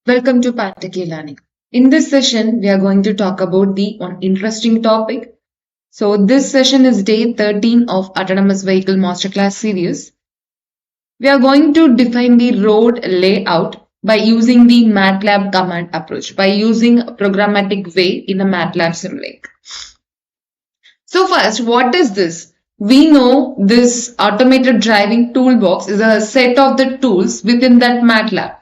Welcome to Practically Learning. In this session, we are going to talk about the one interesting topic. So this session is day 13 of Autonomous Vehicle Masterclass series. We are going to define the road layout by using the Matlab command approach, by using programmatic way in a Matlab Simulink. So first, what is this? We know this automated driving toolbox is a set of the tools within that Matlab.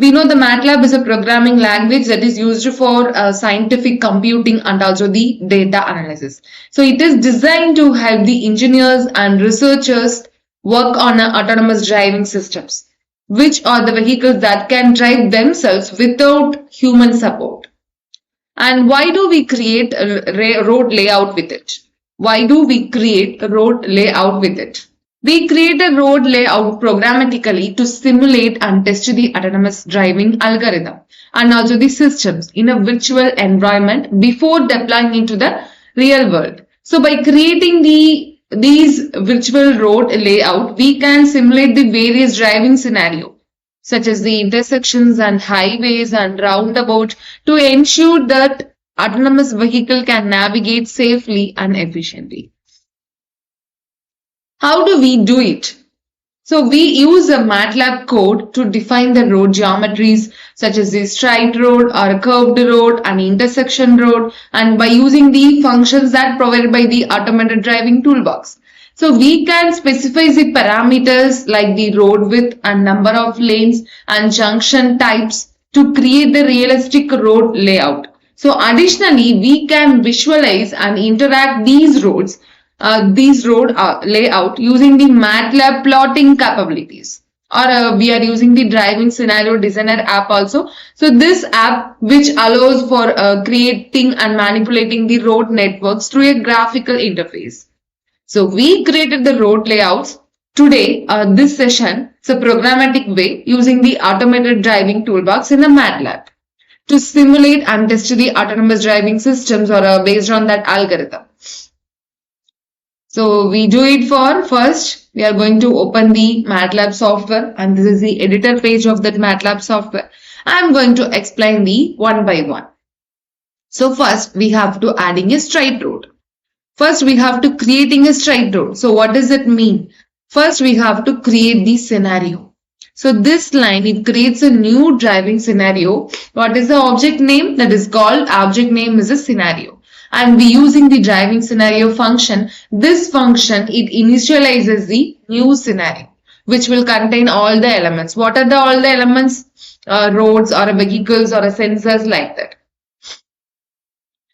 We know the Matlab is a programming language that is used for scientific computing and also the data analysis. So it is designed to help the engineers and researchers work on autonomous driving systems, which are the vehicles that can drive themselves without human support. And why do we create a road layout with it? Why do we create a road layout with it? We create a road layout programmatically to simulate and test the autonomous driving algorithm and also the systems in a virtual environment before deploying into the real world. So by creating these virtual road layout, we can simulate the various driving scenarios such as the intersections and highways and roundabout to ensure that autonomous vehicle can navigate safely and efficiently. How do we do it? So we use a Matlab code to define the road geometries such as the straight road or a curved road, an intersection road, and by using the functions that provided by the automated driving toolbox. So we can specify the parameters like the road width and number of lanes and junction types to create the realistic road layout. So additionally, we can visualize and interact these road layout using the Matlab plotting capabilities, or we are using the driving scenario designer app also. So this app which allows for creating and manipulating the road networks through a graphical interface. So we created the road layouts today. This session is a programmatic way using the automated driving toolbox in the Matlab to simulate and test the autonomous driving systems or based on that algorithm. So we do it for first, we are going to open the Matlab software and this is the editor page of that Matlab software. I am going to explain the one by one. So first we have to adding a straight road. First we have to creating a straight road. So what does it mean? First we have to create the scenario. So this line, it creates a new driving scenario. What is the object name? That is called object name is a scenario. And we using the driving scenario function. This function, it initializes the new scenario, which will contain all the elements. What are all the elements? Roads or vehicles or sensors like that.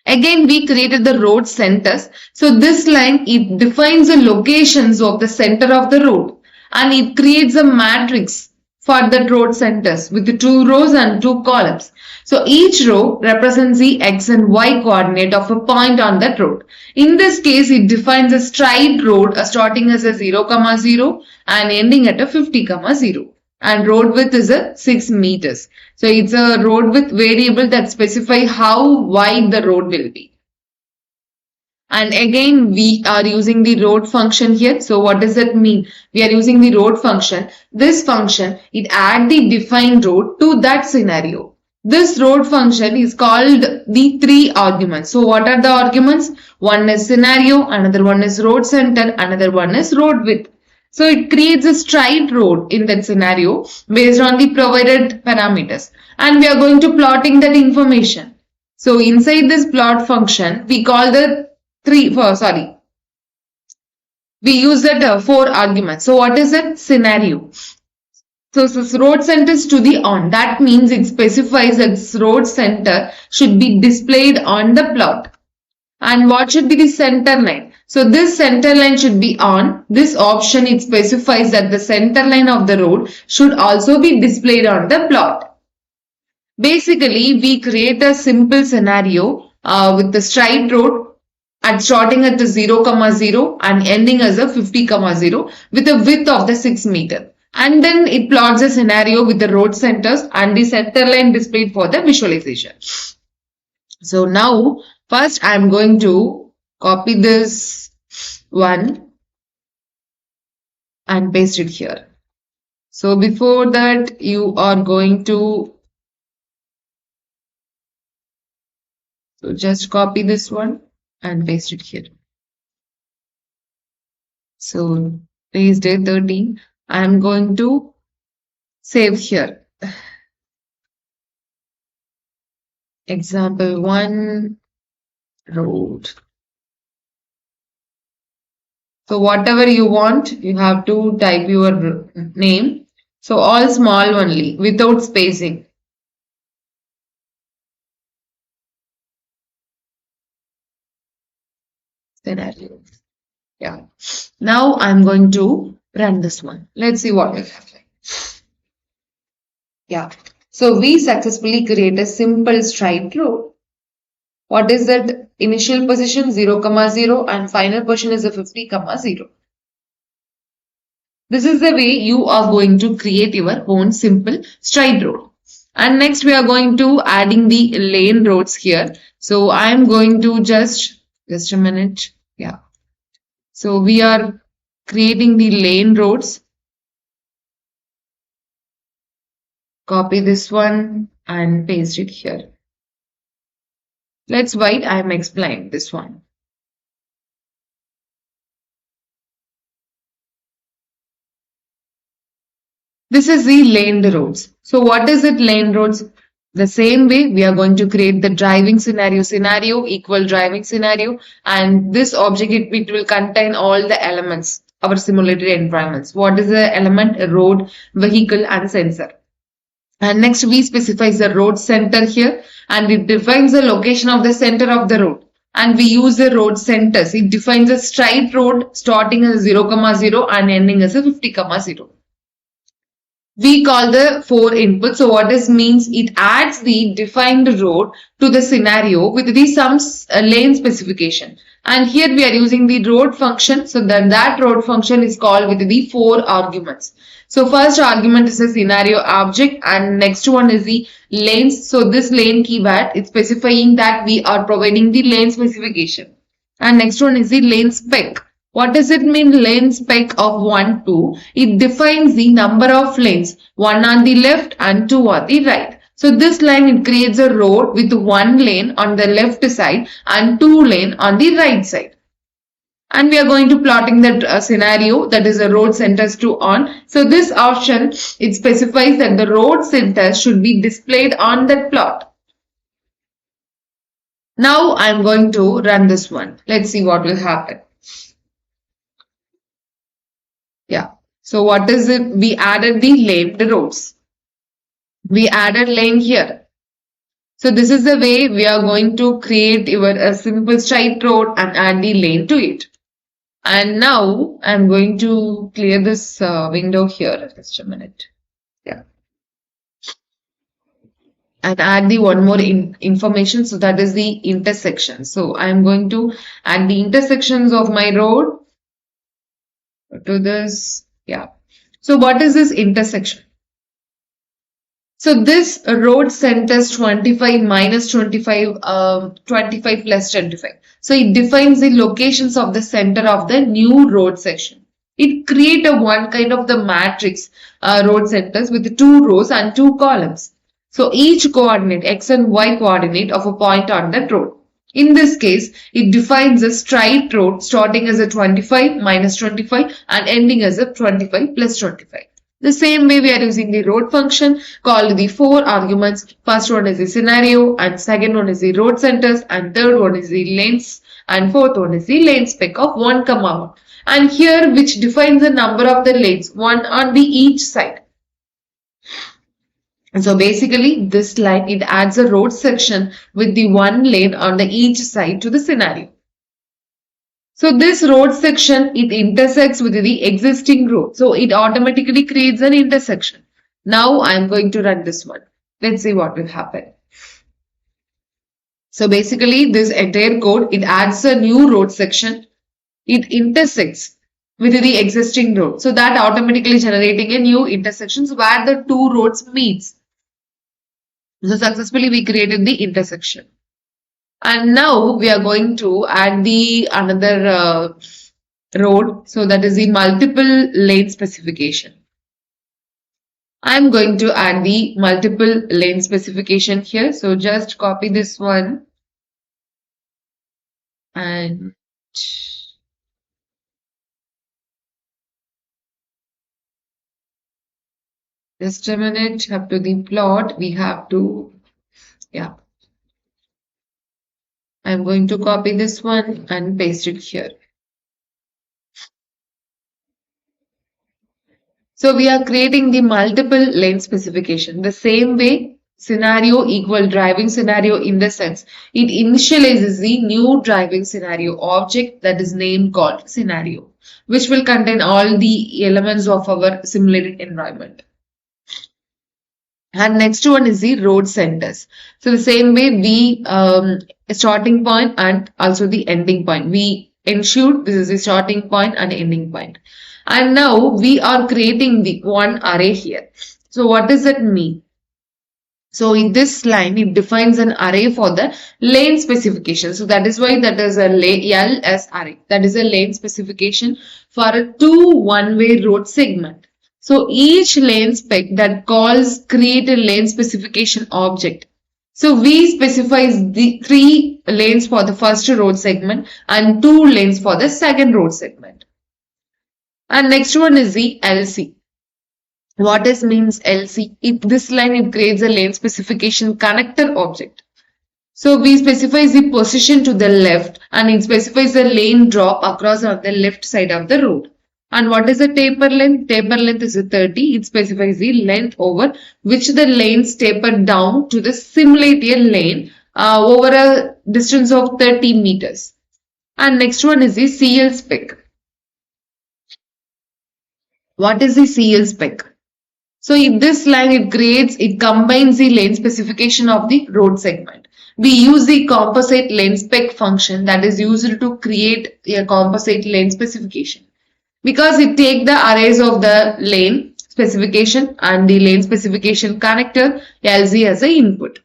Again, we created the road centers. So this line, it defines the locations of the center of the road and it creates a matrix for the road centers with the 2 rows and 2 columns. So each row represents the x and y coordinate of a point on that road. In this case, it defines a straight road starting as a 0, 0 and ending at a 50, 0. And road width is a 6 meters. So it's a road width variable that specifies how wide the road will be. And again, we are using the road function here. So what does that mean? We are using the road function. This function, it adds the defined road to that scenario. This road function is called the 3 arguments. So what are the arguments? One is scenario, another one is road center, another one is road width. So it creates a straight road in that scenario based on the provided parameters. And we are going to plotting that information. So inside this plot function, we call the we use that 4 arguments. So what is it? Scenario. So road center is to the on. That means it specifies that this road center should be displayed on the plot. And what should be the center line? So this center line should be on. This option, it specifies that the center line of the road should also be displayed on the plot. Basically, we create a simple scenario with the straight road and starting at the 0, 0 and ending as a 50, 0 with a width of the 6 meter. And then it plots a scenario with the road centers and the center line displayed for the visualization. So now, first I am going to copy this one and paste it here. So before that, you are going to So just copy this one and paste it here. So today's day 13. I'm going to save here. Example 1, road. So whatever you want, you have to type your name. So all small only, without spacing. Scenario. Yeah. Now I'm going to run this one. Let's see what will happen. Yeah. So we successfully create a simple straight road. What is that? Initial position 0, 0 and final position is a 50, 0. This is the way you are going to create your own simple straight road. And next we are going to adding the lane roads here. So I am going to just a minute. Yeah. So we are creating the lane roads. Copy this one and paste it here. Let's wait. I am explaining this one. This is the laned roads. So what is it laned roads? The same way we are going to create the driving scenario equal driving scenario, and this object it will contain all the elements, our simulated environments. What is the element? A road, vehicle and sensor. And next we specify the road center here, and it defines the location of the center of the road. And we use the road centers. It defines a straight road starting as 0, 0 and ending as a 50, 0. We call the 4 inputs. So what this means, it adds the defined road to the scenario with the some lane specification. And here we are using the road function. So that road function is called with the 4 arguments. So first argument is a scenario object and next one is the lanes. So this lane keyword is specifying that we are providing the lane specification. And next one is the lane spec. What does it mean lane spec of 1, 2? It defines the number of lanes, 1 on the left and 2 on the right. So this line it creates a road with 1 lane on the left side and 2 lane on the right side. And we are going to plotting that scenario, that is the road centers to on. So this option it specifies that the road centers should be displayed on that plot. Now I am going to run this one. Let's see what will happen. Yeah. So what is it? We added the laned roads. We added lane here. So this is the way we are going to create a simple straight road and add the lane to it. And now I'm going to clear this window here. Just a minute. Yeah. And add the one more information. So that is the intersection. So I'm going to add the intersections of my road to this. Yeah. So what is this intersection? So this road centers 25 minus 25, 25 plus 25. So it defines the locations of the center of the new road section. It creates a one kind of the matrix road centers with 2 rows and 2 columns. So each coordinate x and y coordinate of a point on that road. In this case, it defines a straight road starting as a 25 minus 25 and ending as a 25 plus 25. The same way we are using the road function called the 4 arguments. First one is the scenario and second one is the road centers and third one is the lanes and fourth one is the lane spec of 1, 1. And here which defines the number of the lanes, 1 on the each side. So basically this line it adds a road section with the 1 lane on the each side to the scenario. So this road section it intersects with the existing road. So it automatically creates an intersection. Now I am going to run this one. Let's see what will happen. So basically this entire code it adds a new road section. It intersects with the existing road. So that automatically generating a new intersections where the 2 roads meets. So successfully we created the intersection. And now we are going to add the another road. So that is the multiple lane specification. I am going to add the multiple lane specification here. So just copy this one And just a minute, up to the plot, we have to, yeah, I'm going to copy this one and paste it here. So we are creating the multiple lane specification. The same way scenario equal driving scenario in the sense it initializes the new driving scenario object that is named called scenario, which will contain all the elements of our simulated environment. And next one is the road centers. So the same way we starting point and also the ending point. We ensured this is the starting point and ending point. And now we are creating the one array here. So what does that mean? So in this line, it defines an array for the lane specification. So that is why that is a LS array. That is a lane specification for a two one-way road segment. So each lane spec that calls create a lane specification object. So we specify the 3 lanes for the first road segment and 2 lanes for the second road segment. And next one is the LC. What is means LC? This line it creates a lane specification connector object. So we specify the position to the left and it specifies the lane drop across on the left side of the road. And what is the taper length? Taper length is a 30. It specifies the length over which the lanes taper down to the simulated lane over a distance of 30 meters. And next one is the CL spec. What is the CL spec? So in this line, it combines the lane specification of the road segment. We use the composite lane spec function that is used to create a composite lane specification. Because it takes the arrays of the lane specification and the lane specification connector LZ as the input.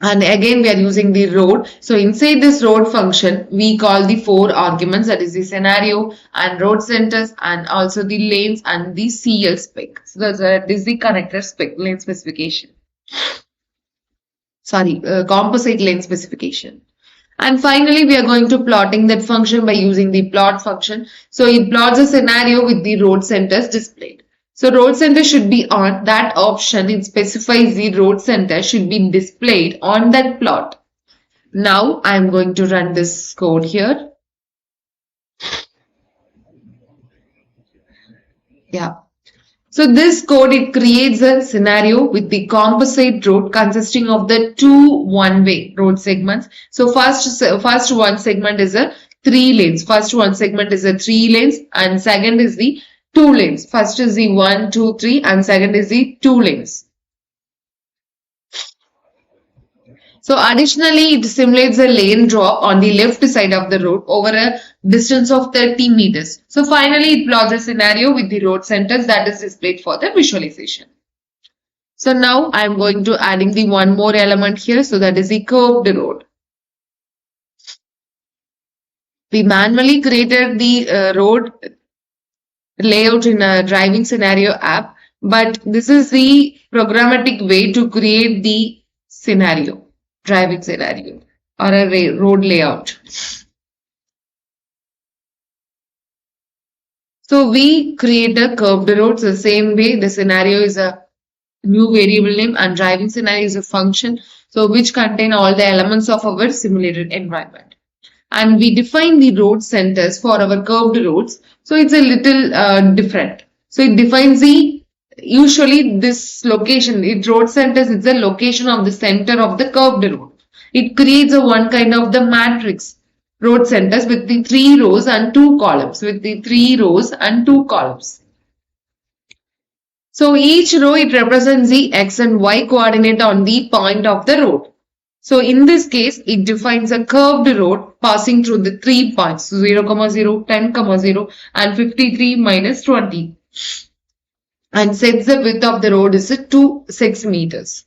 And again, we are using the road. So inside this road function, we call the 4 arguments, that is the scenario and road centers and also the lanes and the CL spec. So that is the connector spec, lane specification. Sorry, composite lane specification. And finally, we are going to plotting that function by using the plot function. So it plots a scenario with the road centers displayed. So road center should be on that option. It specifies the road center should be displayed on that plot. Now I am going to run this code here. Yeah. So this code, it creates a scenario with the composite road consisting of the 2 one-way road segments. So first one segment is a 3 lanes. First one segment is a 3 lanes and second is the 2 lanes. First is the 1, 2, 3 and second is the 2 lanes. So additionally, it simulates a lane drop on the left side of the road over a distance of 30 meters. So finally, it plots a scenario with the road centers that is displayed for the visualization. So now I am going to adding the one more element here. So that is the curved road. We manually created the road layout in a driving scenario app, but this is the programmatic way to create the scenario, driving scenario or a road layout. So we create a curved road. So the same way the scenario is a new variable name and driving scenario is a function. So which contain all the elements of our simulated environment. And we define the road centers for our curved roads. So it's a little different. So it defines the, usually this location, road centers is the location of the center of the curved road. It creates a one kind of the matrix road centers with the 3 rows and 2 columns, So each row, it represents the x and y coordinate on the point of the road. So in this case, it defines a curved road passing through the 3 points, 0, 0, 10, 0 and 53 minus 20. And sets the width of the road is 6 meters.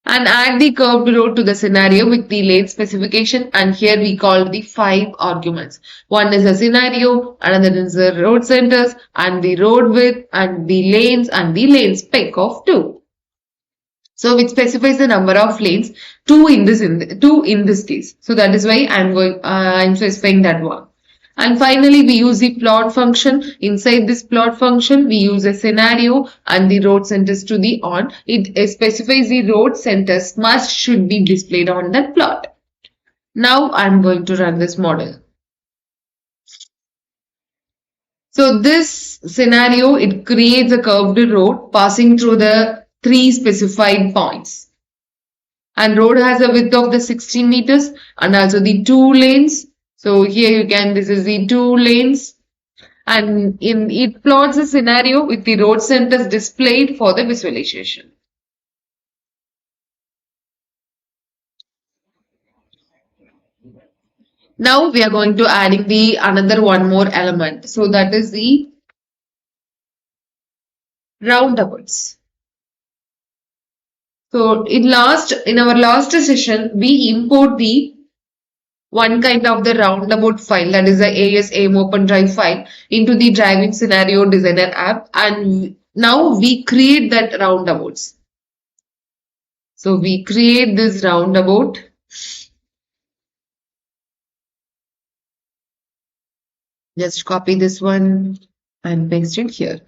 And add the curved road to the scenario with the lane specification, and here we call the 5 arguments. One is a scenario, another is the road centers and the road width and the lanes and the lane spec of 2. So which specifies the number of lanes, two in this case. So that is why I'm specifying that one. And finally, we use the plot function. Inside this plot function, we use a scenario and the road centers to the on. It specifies the road centers should be displayed on that plot. Now I'm going to run this model. So this scenario, it creates a curved road passing through the three specified points. And road has a width of the 60 meters and also the two lanes. So here this is the two lanes, and it plots a scenario with the road centers displayed for the visualization. Now we are going to adding another one more element. So that is the roundabouts. So in our last session, we import the one kind of the roundabout file, that is the ASAM Open Drive file, into the driving scenario designer app, and now we create that roundabouts. So we create this roundabout. Just copy this one and paste it here.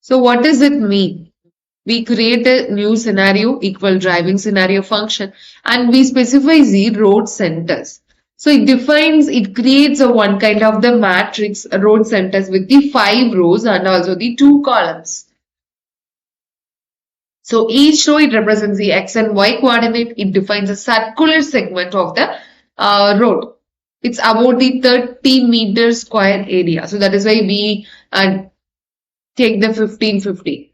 So what does it mean? We create a new scenario equal driving scenario function, and we specify the road centers. So it creates a one kind of the matrix road centers with the 5 rows and also the 2 columns. So each row, it represents the x and y coordinate. It defines a circular segment of the road. It's about the 30 meter square area. So that is why we take the 1550.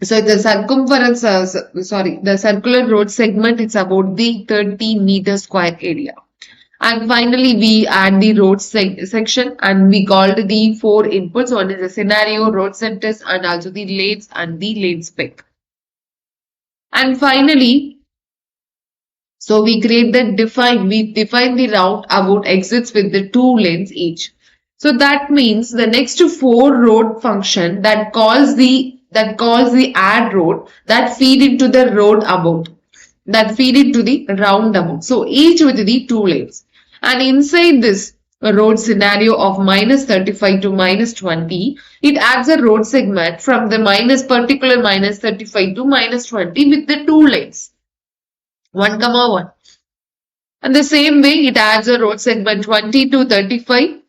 So the circumference, the circular road segment, it's about the 30 meter square area. And finally, we add the road section, and we called the 4 inputs. One is the scenario, road centers, and also the lanes and the lane spec. And finally, so we define the roundabout exits with the 2 lanes each. So that means the next 4 road function that calls the add road that feed into the roundabout. So each with the 2 lanes. And inside this road scenario of -35 to -20, it adds a road segment from the particular -35 to -20 with the 2 lanes. 1,1. And the same way, it adds a road segment 20 to 35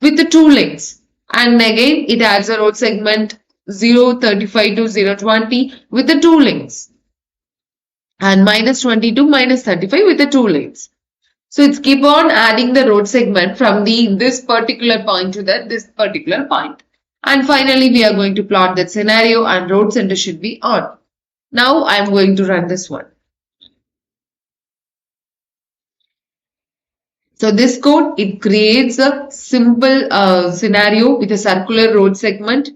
with the 2 lanes. And again, it adds a road segment 035 to 020 with the 2 lanes. And -20 to -35 with the 2 lanes. So it's keep on adding the road segment from this particular point to this particular point. And finally, we are going to plot that scenario, and road center should be on. Now I'm going to run this one. So this code, it creates a simple scenario with a circular road segment.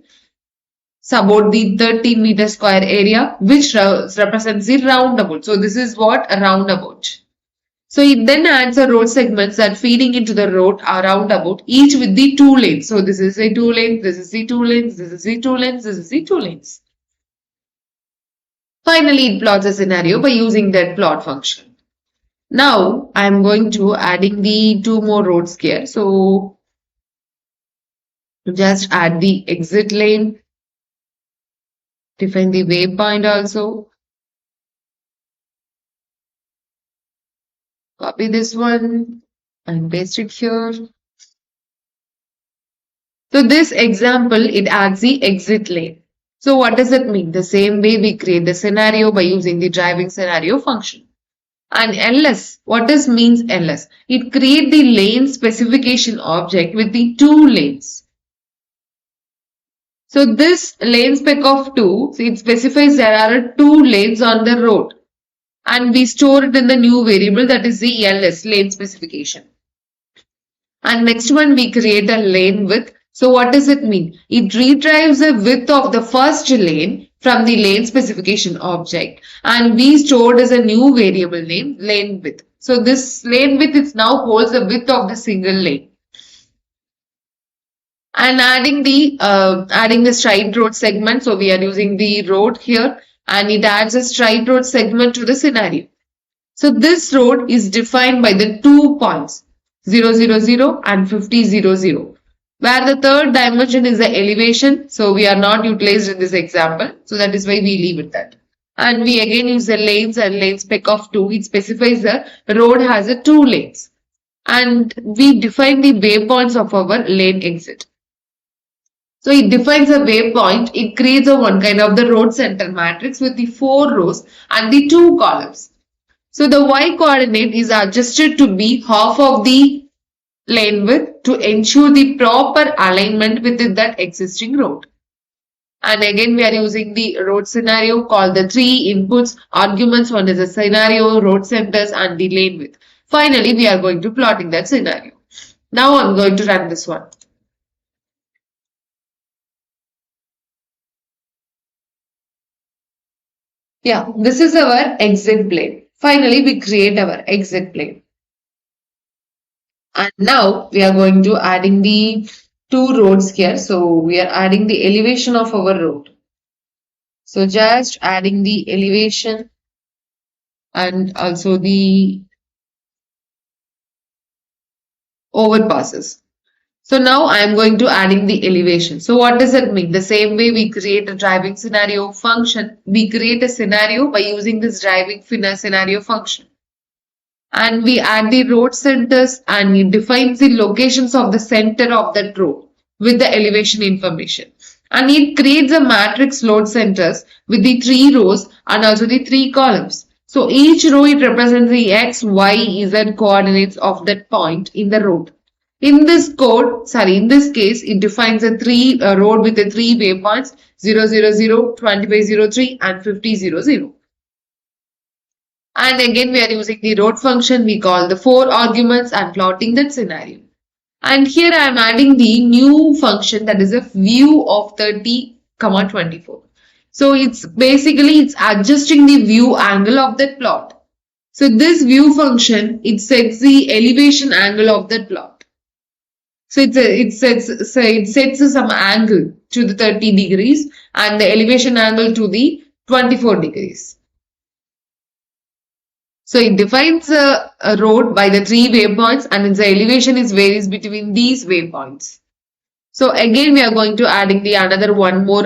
It's about the 30 meter square area, which represents the roundabout. So this is what a roundabout. So it then adds a road segments that feeding into the road are roundabout, each with the 2 lanes. So this is a 2 lanes, this is the 2 lanes, this is the 2 lanes, this is the 2 lanes. Finally, it plots a scenario by using that plot function. Now I'm going to adding the 2 more roads here. So just add the exit lane, define the waypoint also. Copy this one and paste it here. So this example, it adds the exit lane. So what does it mean? The same way we create the scenario by using the driving scenario function. And ls, what does means ls? It creates the lane specification object with the 2 lanes. So this lane spec of 2, it specifies there are 2 lanes on the road. And we store it in the new variable, that is the ls, lane specification. And next one, we create a lane width. So what does it mean? It retrieves the width of the first lane from the lane specification object, and we stored as a new variable name, lane width. So this lane width, it now holds the width of the single lane. And adding the straight road segment. So we are using the road here. and it adds a straight road segment to the scenario. So this road is defined by the 2 points 0, 0, 0 and 50, 0, 0, where the third dimension is the elevation. So we are not utilized in this example. So that is why we leave it that. And we again use the lanes and lane spec of 2. It specifies the road has a 2 lanes. And we define the waypoints of our lane exit. So it defines a waypoint. It creates a one kind of the road center matrix with the 4 rows and the 2 columns. So the y coordinate is adjusted to be half of the lane width to ensure the proper alignment within that existing road. And again, we are using the road scenario called the 3 inputs arguments. One is the scenario, road centers, and the lane width. Finally, we are going to plotting that scenario. Now I'm going to run this one. Yeah, this is our exit plane. Finally, we create our exit plane. And now we are going to adding the 2 roads here. So we are adding the elevation of our road. So just adding the elevation and also the overpasses. So now I am going to adding the elevation. So what does it mean? The same way we create a driving scenario function, we create a scenario by using this driving scenario function. And we add the road centers and it defines the locations of the center of that road with the elevation information. And it creates a matrix load centers with the 3 rows and also the 3 columns. So each row it represents the x, y, z coordinates of that point in the road. In this case, it defines a road with the 3 waypoints 0, 0, 0, 25, 0, 3 and 50, 0, 0. And again, we are using the road function. We call the 4 arguments and plotting that scenario. And here I am adding the new function that is a view of 30, 24. So it's adjusting the view angle of that plot. So this view function, it sets the elevation angle of that plot. So it sets some angle to the 30 degrees and the elevation angle to the 24 degrees. So it defines a road by the 3 waypoints and its elevation varies between these waypoints. So again, we are going to adding the another one more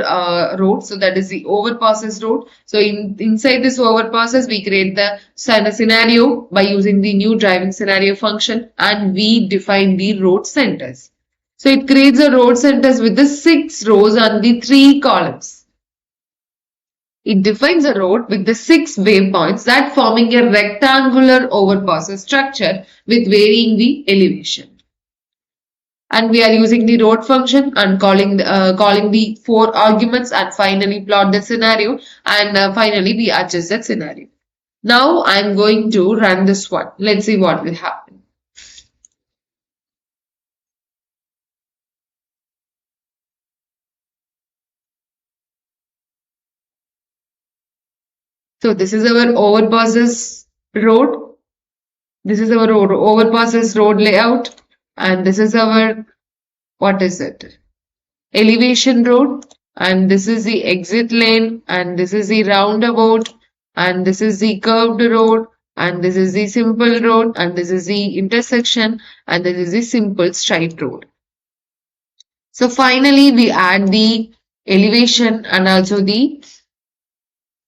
road. So that is the overpasses road. So inside this overpasses, we create the scenario by using the new driving scenario function and we define the road centers. So it creates a road centers with the 6 rows and the 3 columns. It defines a road with the 6 waypoints that forming a rectangular overpasses structure with varying the elevation. And we are using the road function and calling the 4 arguments and finally plot the scenario and finally we adjust that scenario. Now I am going to run this one. Let's see what will happen. So this is our overpasses road. This is our overpasses road layout and this is our elevation road and this is the exit lane and this is the roundabout and this is the curved road and this is the simple road and this is the intersection and this is the simple straight road. So finally we add the elevation and also the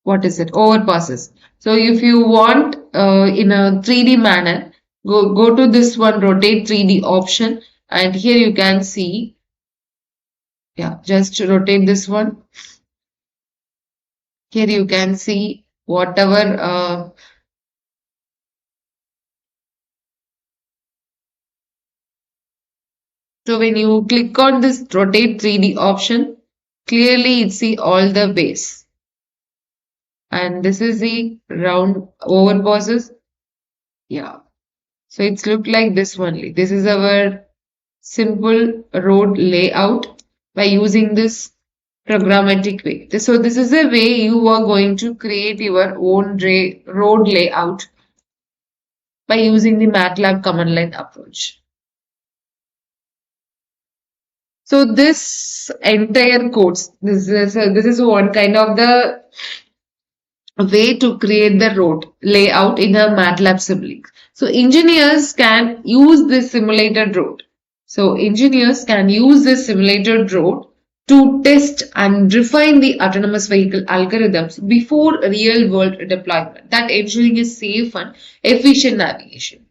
overpasses. So if you want in a 3D manner, go to this one rotate 3D option and here you can see, just rotate this one. Here you can see whatever so when you click on this rotate 3D option, clearly you see all the base. And this is the round overpasses. Yeah. So it's looked like this only. This is our simple road layout by using this programmatic way. So this is the way you are going to create your own road layout by using the Matlab command line approach. So this entire codes, this is one kind of the way to create the road layout in a Matlab Simulink. So engineers can use this simulated road. So engineers can use this simulated road to test and refine the autonomous vehicle algorithms before real world deployment, that ensuring a safe and efficient navigation.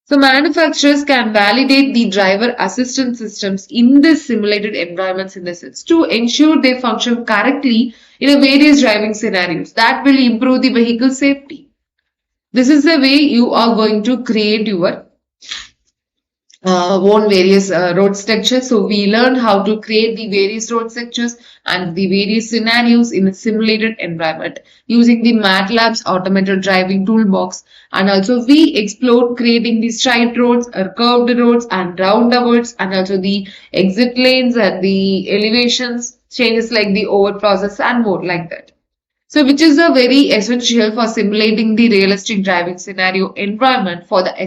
So manufacturers can validate the driver assistance systems in the simulated environments in the sense to ensure they function correctly in a various driving scenarios. That will improve the vehicle safety. This is the way you are going to create your own various road structures. So we learned how to create the various road structures and the various scenarios in a simulated environment using the Matlab's automated driving toolbox. And also we explored creating the straight roads or curved roads and roundabouts and also the exit lanes and the elevations changes like the overpasses and more like that. So which is a very essential for simulating the realistic driving scenario environment for the